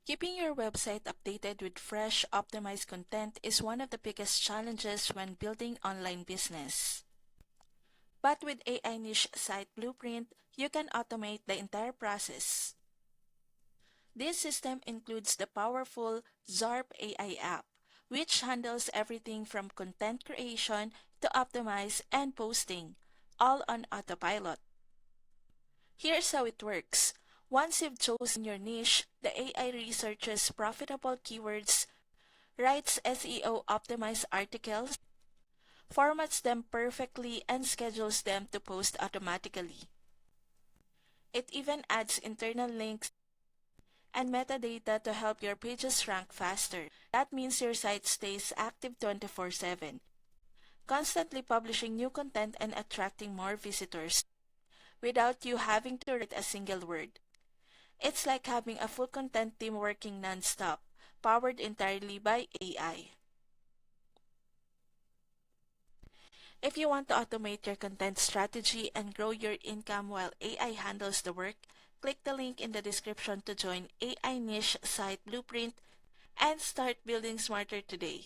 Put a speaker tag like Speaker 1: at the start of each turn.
Speaker 1: Keeping your website updated with fresh, optimized content is one of the biggest challenges when building online business. But with AI Niche Site Blueprint, you can automate the entire process. This system includes the powerful ZARP AI app, which handles everything from content creation to optimize and posting, all on autopilot. Here's how it works. Once you've chosen your niche, the AI researches profitable keywords, writes SEO optimized articles, formats them perfectly, and schedules them to post automatically. It even adds internal links and metadata to help your pages rank faster. That means your site stays active 24/7, constantly publishing new content and attracting more visitors without you having to write a single word. It's like having a full content team working non-stop, powered entirely by AI. If you want to automate your content strategy and grow your income while AI handles the work, click the link in the description to join AI Niche Site Blueprint and start building smarter today.